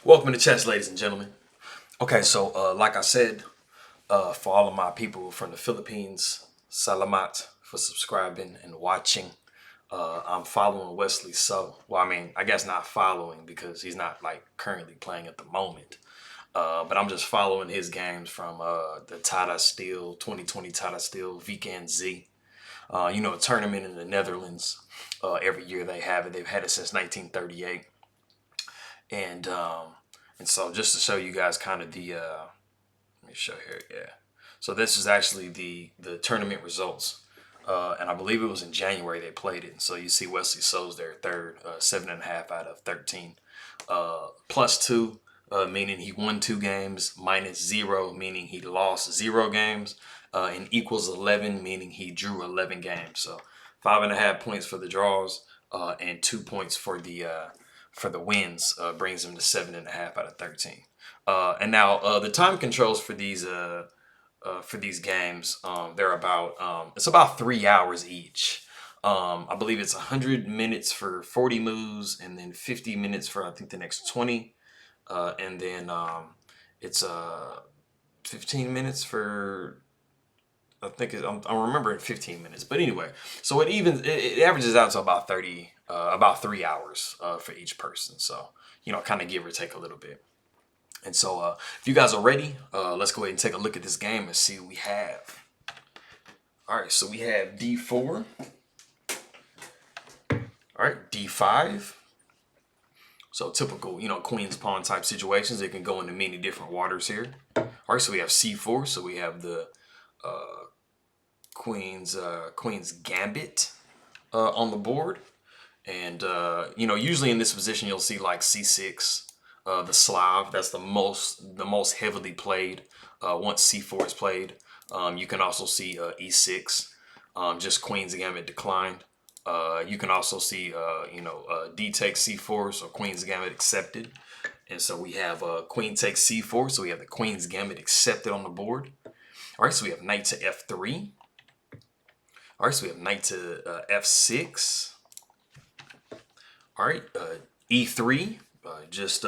Welcome to chess, ladies and gentlemen. Okay, so like I said, for all of my people from the Philippines, salamat for subscribing and watching. I'm following Wesley, so well, I mean, I guess not following because he's not like currently playing at the moment. But I'm just following his games from the Tata Steel 2020 Tata Steel Wijk Aan Zee. A tournament in the Netherlands. Every year they have it. They've had it since 1938. And so just to show you guys kind of the let me show here, yeah. So this is actually the tournament results, and I believe it was in January they played it. So you see Wesley So's their third, 7.5 out of 13, +2, meaning he won 2 games, -0 meaning he lost 0 games, and =11 meaning he drew 11 games. So 5.5 points for the draws, and 2 points for the wins, brings him to 7.5 out of 13. And now the time controls for these games, they're about it's about 3 hours each. I believe it's 100 minutes for 40 moves, and then 50 minutes for I think the next 20, and then it's 15 minutes for I think I'm remembering 15 minutes, but anyway, so it averages out to about 30, about 3 hours for each person. So kind of give or take a little bit. And so if you guys are ready, let's go ahead and take a look at this game and see what we have. All right, so we have D4. All right, D5. So typical, queen's pawn type situations. It can go into many different waters here. All right, so we have C4. So we have the Queen's Gambit on the board, and usually in this position you'll see like C6, the Slav. That's the most heavily played once C4 is played. You can also see E6, just Queen's Gambit declined. You can also see D takes C4, so Queen's Gambit accepted. And so we have Queen takes C4, so we have the Queen's Gambit accepted on the board. All right, so we have Knight to F3. All right, so we have Knight to F6. All right, E3, just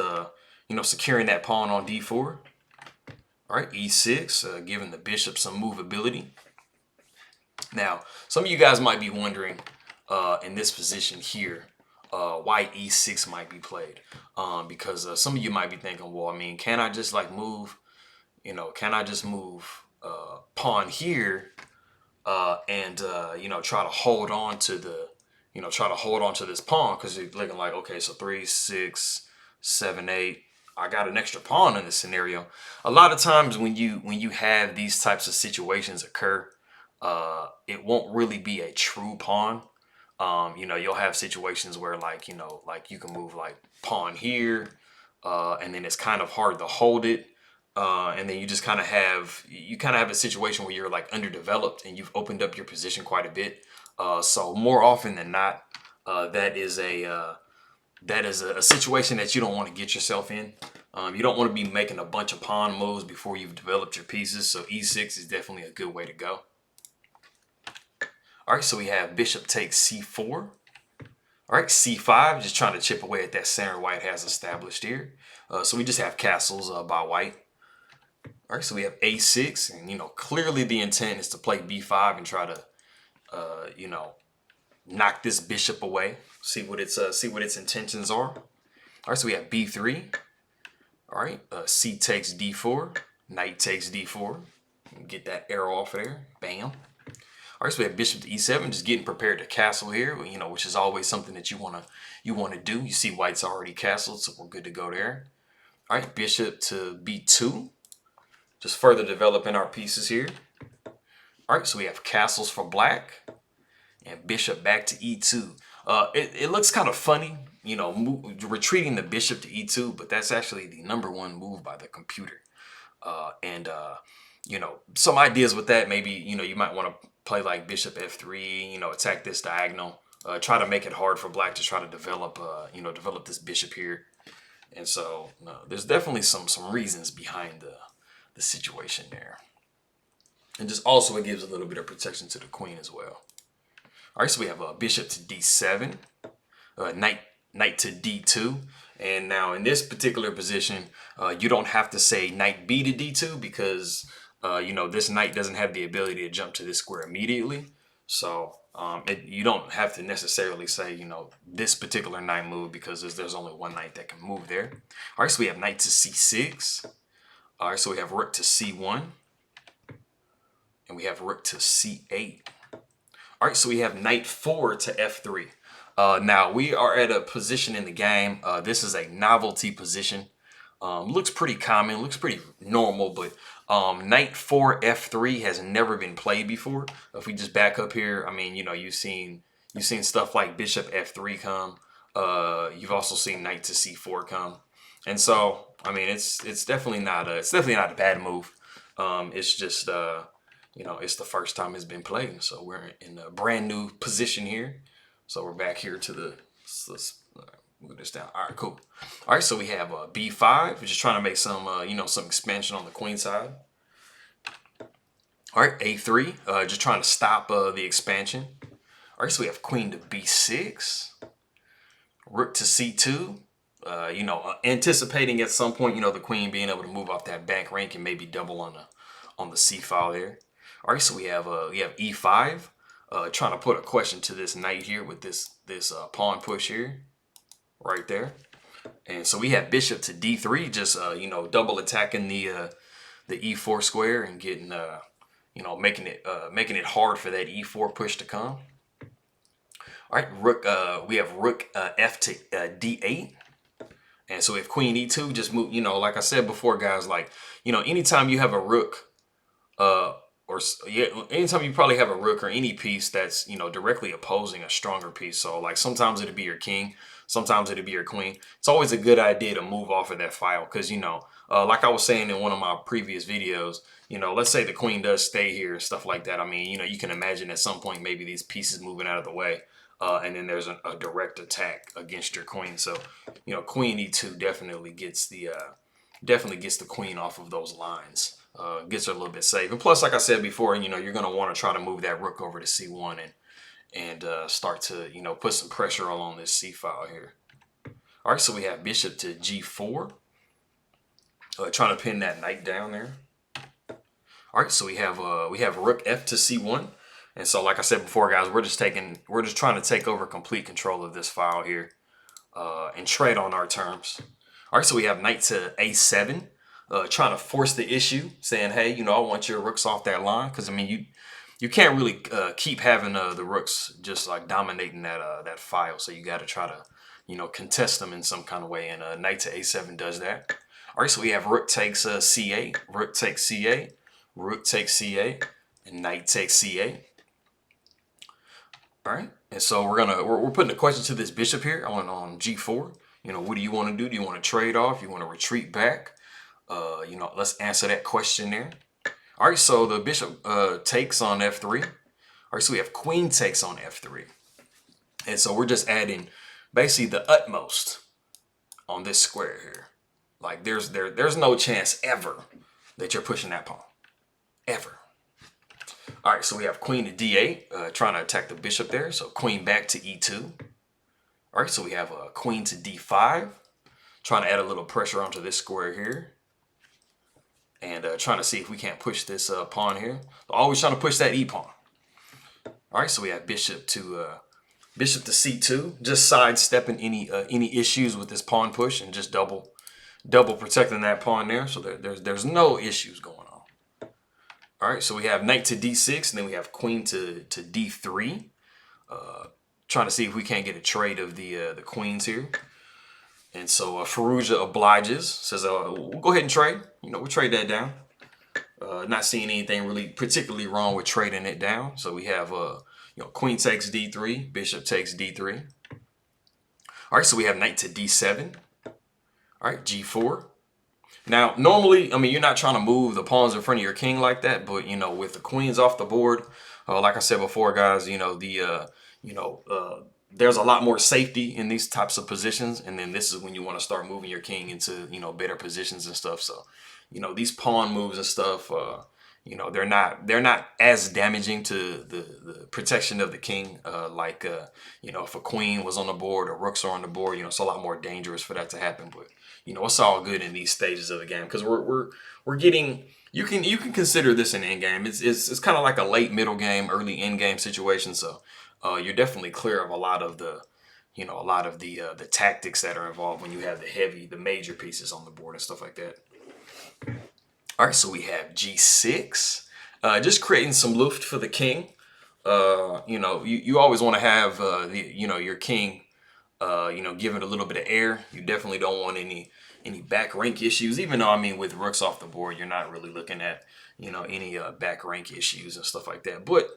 securing that pawn on D4. All right, E6, giving the bishop some movability. Now, some of you guys might be wondering in this position here why E6 might be played, because some of you might be thinking, well, I mean, can I just like move? Can I just move pawn here? And try to hold on to this pawn, because you're looking like, okay, so 3, 6, 7, 8. I got an extra pawn in this scenario. A lot of times when you have these types of situations occur, it won't really be a true pawn. You'll have situations where like you can move like pawn here, and then it's kind of hard to hold it. And then you just kind of have a situation where you're like underdeveloped and you've opened up your position quite a bit. So more often than not, that is a situation that you don't want to get yourself in. You don't want to be making a bunch of pawn moves before you've developed your pieces. So E6 is definitely a good way to go. All right, so we have bishop takes C4. All right, C5, just trying to chip away at that center white has established here. So we just have castles by white. All right, so we have A6, and clearly the intent is to play B5 and try to, knock this bishop away. See what its intentions are. All right, so we have B3. All right, C takes D4, Knight takes D4. Get that arrow off of there. Bam. All right, so we have bishop to E7, just getting prepared to castle here. Which is always something that you wanna do. You see white's already castled, so we're good to go there. All right, bishop to B2. Just further developing our pieces here. All right, so we have castles for black and bishop back to E2. It looks kind of funny, retreating the bishop to E2, but that's actually the #1 move by the computer. And some ideas with that, maybe, you might want to play like bishop F3, attack this diagonal, try to make it hard for black to try to develop this bishop here. And so there's definitely some reasons behind the situation there, and just also it gives a little bit of protection to the queen as well. All right, so we have bishop to D7, knight to D2, And now in this particular position, you don't have to say knight b to d2 because you know, this knight doesn't have the ability to jump to this square immediately. So you don't have to necessarily say, you know, this particular knight move because there's only one knight that can move there. All right, so we have knight to c6. All right, so we have rook to c1. And we have rook to c8. All right, so we have knight 4 to f3. Now we are at a position in the game. This is a novelty position. Looks pretty common, looks pretty normal, but knight 4 f3 has never been played before. If we just back up here, I mean, you know, you've seen stuff like bishop f3 come. You've also seen knight to c4 come, and so I mean, it's definitely not a bad move. It's just you know, it's the first time it's been played, so we're in a brand new position here. So we're back here to the, let's move this down. All right, cool. All right, so we have b5. We're just trying to make some, you know, some expansion on the queen side. All right, a3, just trying to stop the expansion. All right, so we have queen to b6, rook to c2. You know, anticipating at some point, you know, the queen being able to move off that bank rank and maybe double on the c file there. All right, so we have e5, trying to put a question to this knight here with this pawn push here, right there. And so we have bishop to d3, just you know, double attacking the e4 square and getting you know, making it hard for that e4 push to come. All right, rook. We have rook f to d8. And so if queen e2, just move, you know, like I said before, guys, like, you know, anytime you have a rook, or yeah, anytime you probably have a rook or any piece that's, you know, directly opposing a stronger piece. So like sometimes it'll be your king, sometimes it'll be your queen. It's always a good idea to move off of that file because, you know, like I was saying in one of my previous videos, you know, let's say the queen does stay here and stuff like that. I mean, you know, you can imagine at some point maybe these pieces moving out of the way. And then there's a direct attack against your queen. So, you know, queen e2 definitely gets the queen off of those lines. Gets her a little bit safe. And plus, like I said before, you know, you're going to want to try to move that rook over to c1 and start to, you know, put some pressure on this c file here. All right, so we have bishop to g4, trying to pin that knight down there. All right, so we have rook f to c1. And so, like I said before, guys, we're just trying to take over complete control of this file here and trade on our terms. All right, so we have knight to a7, trying to force the issue, saying, hey, you know, I want your rooks off that line, because I mean, you can't really keep having the rooks just like dominating that file. So you got to try to, you know, contest them in some kind of way. And knight to a7 does that. All right, so we have rook takes c8, rook takes c8, rook takes c8, and knight takes c8. All right, and so we're putting a question to this bishop here on g4. You know, what do you want to do? Do you want to trade off? You want to retreat back? You know, let's answer that question there. All right, so the bishop takes on f3. All right, so we have queen takes on f3. And so we're just adding basically the utmost on this square here. Like there's no chance ever that you're pushing that pawn. Ever. All right, so we have queen to d8, trying to attack the bishop there. So queen back to e2. All right, so we have queen to d5, trying to add a little pressure onto this square here. And trying to see if we can't push this pawn here. Always trying to push that e-pawn. All right, so we have bishop to c2, just sidestepping any issues with this pawn push and just double protecting that pawn there. So there's no issues going on. All right, so we have knight to d6, and then we have queen to d3. Trying to see if we can't get a trade of the queens here. And so Firouzja obliges, says, we'll go ahead and trade. You know, we'll trade that down. Not seeing anything really particularly wrong with trading it down. So we have, you know, queen takes d3, bishop takes d3. All right, so we have knight to d7. All right, g4. Now, normally, I mean, you're not trying to move the pawns in front of your king like that, but, you know, with the queens off the board, like I said before, guys, you know, there's a lot more safety in these types of positions. And then this is when you want to start moving your king into, you know, better positions and stuff. So, you know, these pawn moves and stuff, you know, they're not as damaging to the protection of the king. You know, if a queen was on the board or rooks are on the board, you know, it's a lot more dangerous for that to happen. But you know, it's all good in these stages of the game because we're getting. You can consider this an end game. It's kind of like a late middle game, early end game situation. So you're definitely clear of a lot of the the tactics that are involved when you have the major pieces on the board and stuff like that. All right, so we have G6, just creating some luft for the king. You know, you always want to have your king, give it a little bit of air. You definitely don't want any back rank issues. Even though I mean, with rooks off the board, you're not really looking at any back rank issues and stuff like that. But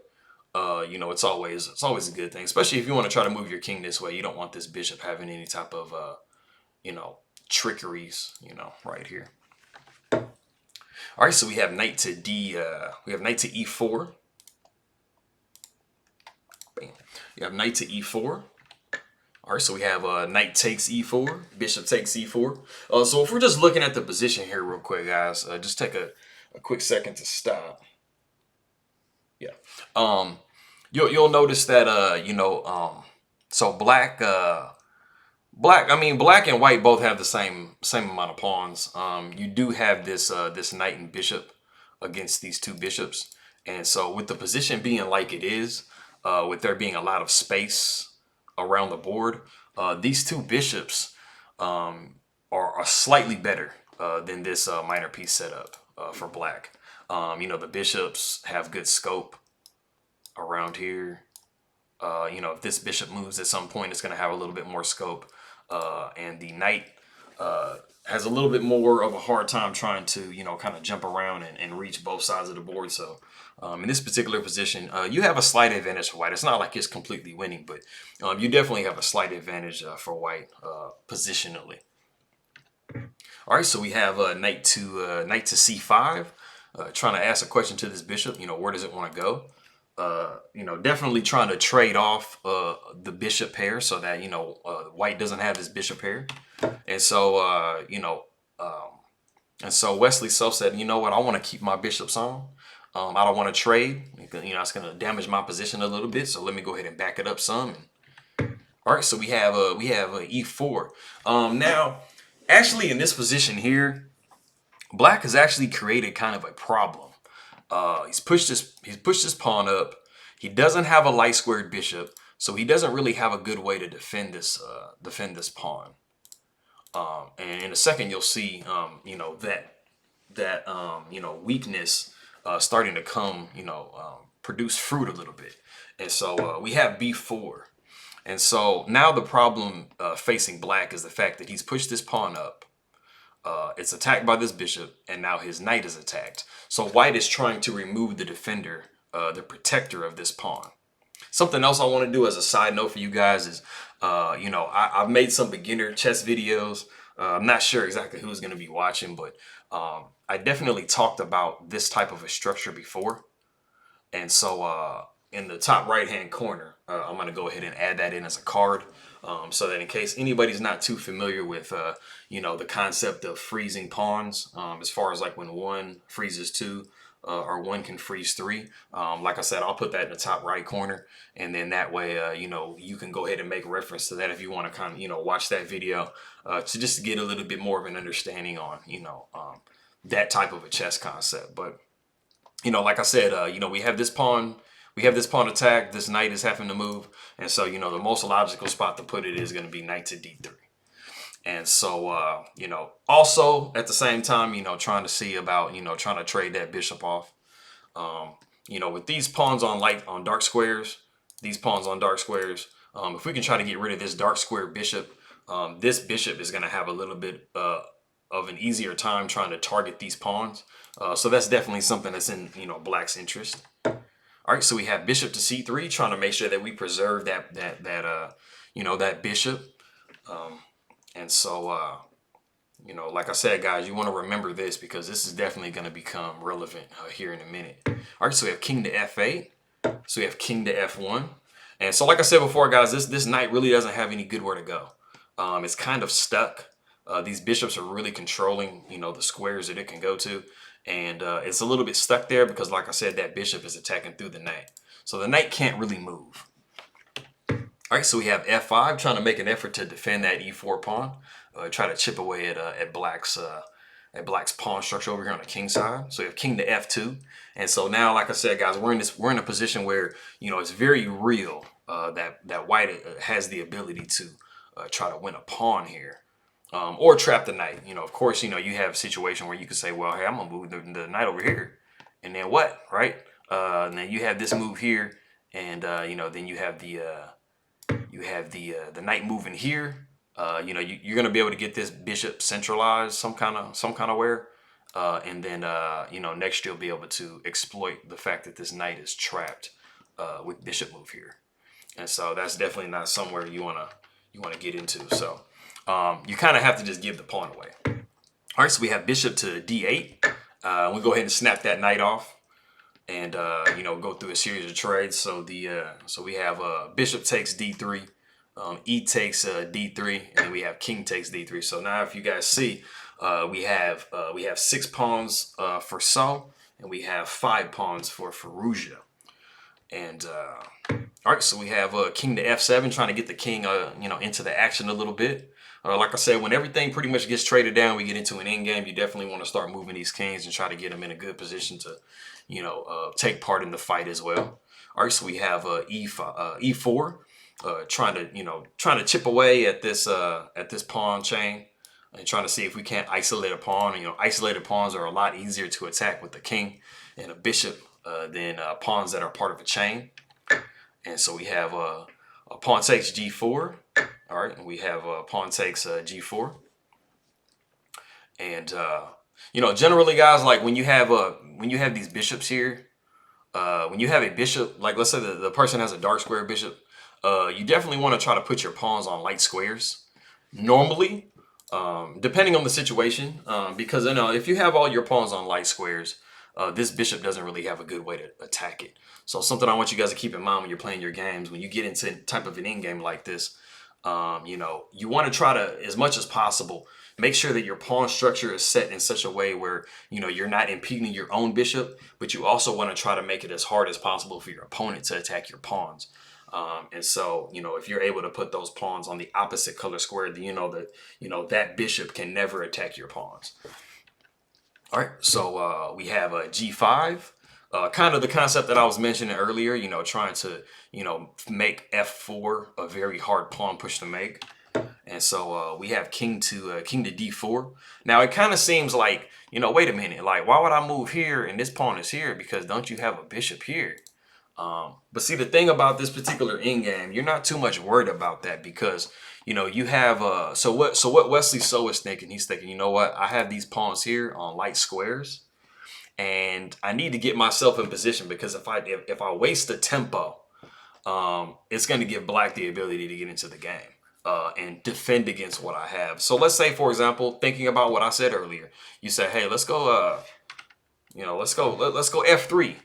it's always a good thing, especially if you want to try to move your king this way. You don't want this bishop having any type of trickeries, right here. All right, so we have knight to e4. Bam. You have knight to e4. All right, so we have knight takes e4, bishop takes e4. So if we're just looking at the position here real quick, guys, just take a quick second to stop. Yeah. You'll notice that so black and white both have the same amount of pawns. You do have this knight and bishop against these two bishops, and so with the position being like it is, with there being a lot of space around the board, these two bishops are slightly better than this minor piece setup for black. The bishops have good scope around here. If this bishop moves at some point, it's going to have a little bit more scope. And the knight has a little bit more of a hard time trying to, kind of jump around and reach both sides of the board. So in this particular position, you have a slight advantage for white. It's not like it's completely winning, but you definitely have a slight advantage for white positionally. All right, so we have knight to c5, trying to ask a question to this bishop. Where does it want to go? Definitely trying to trade off the bishop pair so that white doesn't have this bishop pair, and so Wesley said, you know what, I want to keep my bishops on. I don't want to trade. It's going to damage my position a little bit, so let me go ahead and back it up some. All right, so we have e4. Now, actually, in this position here, black has actually created kind of a problem. He's pushed his pawn up. He doesn't have a light squared bishop, so he doesn't really have a good way to defend this pawn. And in a second, you'll see that weakness starting to come, produce fruit a little bit. And so we have b4. And so now the problem facing black is the fact that he's pushed this pawn up. It's attacked by this bishop, and now his knight is attacked. So white is trying to remove the defender, the protector of this pawn. Something else I want to do as a side note for you guys is, I've made some beginner chess videos. I'm not sure exactly who's going to be watching, but I definitely talked about this type of a structure before. And so in the top right-hand corner, I'm going to go ahead and add that in as a card. So that in case anybody's not too familiar with, the concept of freezing pawns, as far as like when one freezes two, or one can freeze three. Like I said, I'll put that in the top right corner, and then that way, you can go ahead and make reference to that if you want to kind of, watch that video to just get a little bit more of an understanding on, that type of a chess concept. But, like I said, we have this pawn. We have this pawn attack. This knight is having to move. And so, the most logical spot to put it is going to be knight to d3. And so, also at the same time, trying to see about, trying to trade that bishop off. With these pawns on dark squares, if we can try to get rid of this dark square bishop, this bishop is going to have a little bit of an easier time trying to target these pawns. So that's definitely something that's in, black's interest. All right, so we have bishop to c3, trying to make sure that we preserve that bishop. And so, like I said, guys, you want to remember this because this is definitely going to become relevant here in a minute. All right, so we have king to f8. So we have king to f1. And so, like I said before, guys, this knight really doesn't have any good where to go. It's kind of stuck. These bishops are really controlling, the squares that it can go to. And it's a little bit stuck there because, like I said, that bishop is attacking through the knight. So the knight can't really move. All right, so we have f5, trying to make an effort to defend that e4 pawn. Try to chip away at black's pawn structure over here on the king side. So we have king to f2, and so now, like I said, guys, we're in a position where, you know, it's very real that white has the ability to try to win a pawn here. Or trap the knight. You know, of course, you know, you have a situation where you could say, well, hey, I'm gonna move the knight over here, and then what, right? And then you have this move here, and you know, then you have the knight moving here. You know, you're gonna be able to get this bishop centralized some kind of where, and then you know, next you'll be able to exploit the fact that this knight is trapped with bishop move here, and so that's definitely not somewhere you wanna get into. So. You kind of have to just give the pawn away. All right, so we have bishop to d8. We go ahead and snap that knight off, and you know, go through a series of trades. So so we have bishop takes d3, e takes d3, and then we have king takes d3. So now, if you guys see, we have 6 pawns for So, and we have 5 pawns for Firouzja. And all right, so we have king to f7, trying to get the king you know, into the action a little bit. Like I said, when everything pretty much gets traded down, we get into an endgame, you definitely want to start moving these kings and try to get them in a good position to, you know, take part in the fight as well. All right, so we have e4, trying to chip away at this pawn chain and trying to see if we can't isolate a pawn. You know, isolated pawns are a lot easier to attack with the king and a bishop than pawns that are part of a chain. And so we have a pawn takes g4. All right, and we have pawn takes g4. And you know, generally, guys, like when you have these bishops here, when you have a bishop, like let's say the person has a dark square bishop, you definitely want to try to put your pawns on light squares. Normally, depending on the situation, because you know, if you have all your pawns on light squares, this bishop doesn't really have a good way to attack it. So something I want you guys to keep in mind when you're playing your games, when you get into type of an endgame like this, you know, you want to try to, as much as possible, make sure that your pawn structure is set in such a way where, you know, you're not impeding your own bishop, but you also want to try to make it as hard as possible for your opponent to attack your pawns. And so, you know, if you're able to put those pawns on the opposite color square, then you know that bishop can never attack your pawns. All right, so we have a g5. Kind of the concept that I was mentioning earlier, you know, trying to, you know, make f4 a very hard pawn push to make. And so we have king to d4. Now it kind of seems like, you know, wait a minute, like why would I move here and this pawn is here? Because don't you have a bishop here? But see, the thing about this particular endgame, you're not too much worried about that because, you know, you have so what Wesley So is thinking, he's thinking, you know what, I have these pawns here on light squares. And I need to get myself in position because if I waste the tempo, it's going to give black the ability to get into the game and defend against what I have. So let's say, for example, thinking about what I said earlier, you say, hey, let's go, you know, let's go f3.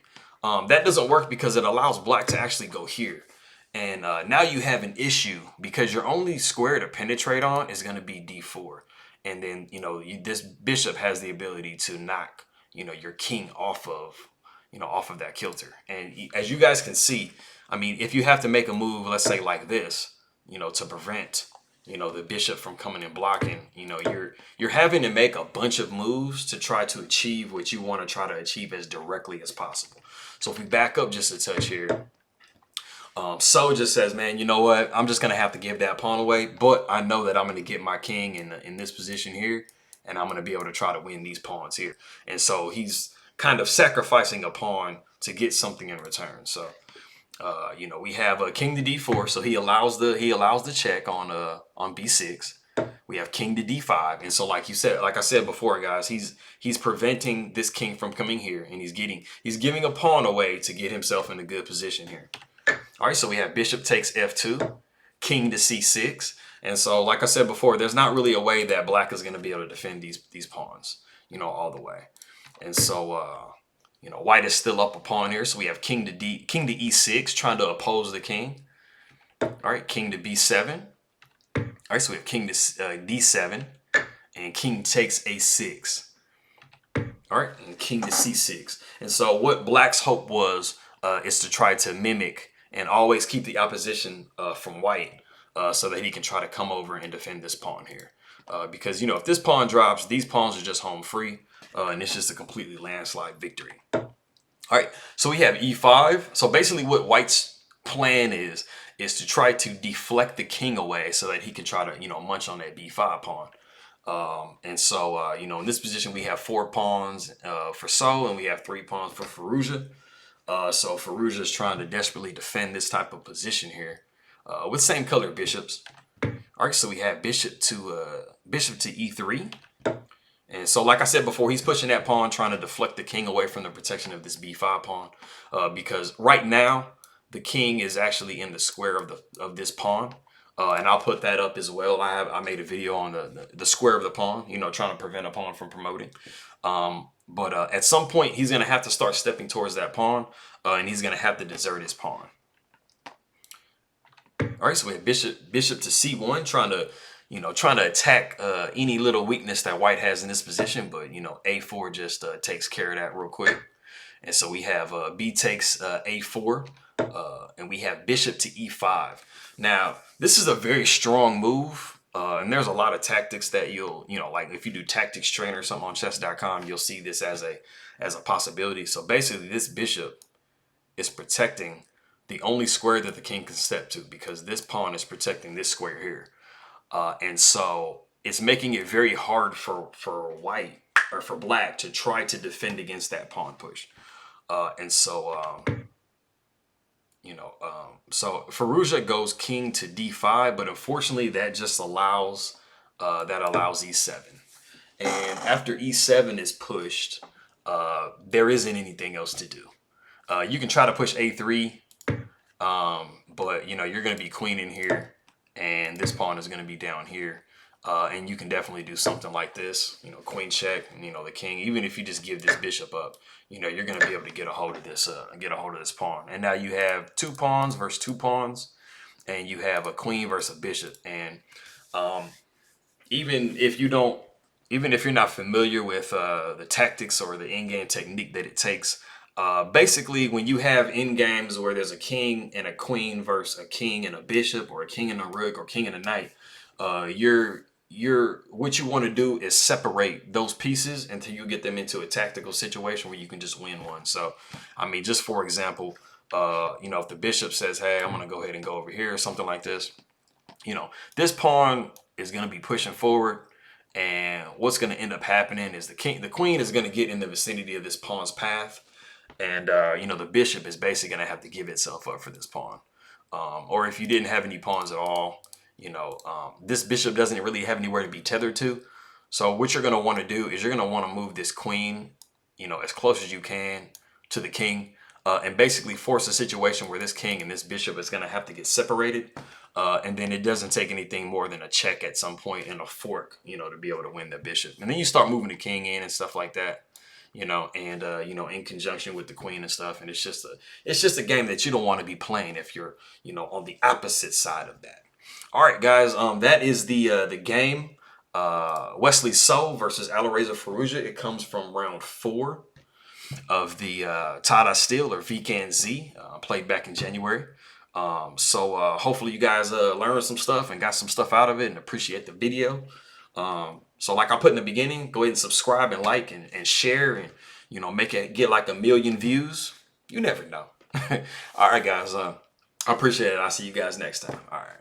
That doesn't work because it allows black to actually go here. And now you have an issue because your only square to penetrate on is going to be d4. And then, you know, this bishop has the ability to knock, you know, your king off of that kilter. And as you guys can see, I mean, if you have to make a move, let's say like this, you know, to prevent, you know, the bishop from coming and blocking, you know, you're having to make a bunch of moves to try to achieve what you want to try to achieve as directly as possible. So if we back up just a touch here, So just says, man, you know what? I'm just going to have to give that pawn away, but I know that I'm going to get my king in this position here, and I'm going to be able to try to win these pawns here. And so he's kind of sacrificing a pawn to get something in return. So, you know, we have a king to d4, so he allows the check on b6. We have king to d5, and so like I said before, guys, he's preventing this king from coming here, and he's giving a pawn away to get himself in a good position here. All right, so we have bishop takes f2, king to c6, and so like I said before, there's not really a way that black is going to be able to defend these pawns, you know, all the way. And so you know, white is still up a pawn here, so we have king to e6, trying to oppose the king. All right, king to b7. All right, so we have king to d7, and king takes a6. All right, and king to c6. And so what black's hope was is to try to mimic and always keep the opposition from white so that he can try to come over and defend this pawn here. Because, you know, if this pawn drops, these pawns are just home free, and it's just a completely landslide victory. All right, so we have e5. So basically what white's plan is to try to deflect the king away so that he can try to, you know, munch on that b5 pawn. And so, you know, in this position, we have 4 pawns for So, and we have 3 pawns for Firouzja. So Firouzja is trying to desperately defend this type of position here with same color bishops. All right, so we have bishop to e3. And so, like I said before, he's pushing that pawn, trying to deflect the king away from the protection of this b5 pawn. Because right now, the king is actually in the square of this pawn. And I'll put that up as well. I made a video on the square of the pawn, you know, trying to prevent a pawn from promoting. But at some point, he's going to have to start stepping towards that pawn, and he's going to have to desert his pawn. All right, so we have bishop to c1, trying to attack any little weakness that white has in this position. But, you know, a4 just takes care of that real quick. And so we have b takes a4, and we have bishop to e5. Now, this is a very strong move, and there's a lot of tactics that like if you do tactics train or something on chess.com, you'll see this as a possibility. So basically, this bishop is protecting the only square that the king can step to, because this pawn is protecting this square here. And so it's making it very hard for white, or for black, to try to defend against that pawn push. And so, so Firouzja goes king to d5, but unfortunately that just allows e7. And after e7 is pushed, there isn't anything else to do. You can try to push a3, but, you know, you're going to be queen in here, and this pawn is going to be down here. And you can definitely do something like this, you know, queen check, and, you know, the king, even if you just give this bishop up, you know, you're going to be able to get a hold of this, pawn. And now you have 2 pawns versus 2 pawns, and you have a queen versus a bishop. And even if you're not familiar with the tactics or the endgame technique that it takes, basically when you have endgames where there's a king and a queen versus a king and a bishop, or a king and a rook, or king and a knight, what you want to do is separate those pieces until you get them into a tactical situation where you can just win one. So, I mean, just for example, you know, if the bishop says, hey, I'm going to go ahead and go over here, or something like this, you know, this pawn is going to be pushing forward, and what's going to end up happening is the queen is going to get in the vicinity of this pawn's path, and, you know, the bishop is basically going to have to give itself up for this pawn. Or if you didn't have any pawns at all, you know, this bishop doesn't really have anywhere to be tethered to. So what you're going to want to do is you're going to want to move this queen, you know, as close as you can to the king, and basically force a situation where this king and this bishop is going to have to get separated. And then it doesn't take anything more than a check at some point and a fork, you know, to be able to win the bishop. And then you start moving the king in and stuff like that, you know, and, you know, in conjunction with the queen and stuff. And it's just a game that you don't want to be playing if you're, you know, on the opposite side of that. All right, guys, that is the game. Wesley So versus Alireza Firouzja. It comes from round 4 of the Tata Steel, or Wijk Aan Zee, played back in January. So hopefully you guys learned some stuff and got some stuff out of it and appreciate the video. So like I put in the beginning, go ahead and subscribe and like and share, and, you know, make it get like 1 million views. You never know. All right, guys. I appreciate it. I'll see you guys next time. All right.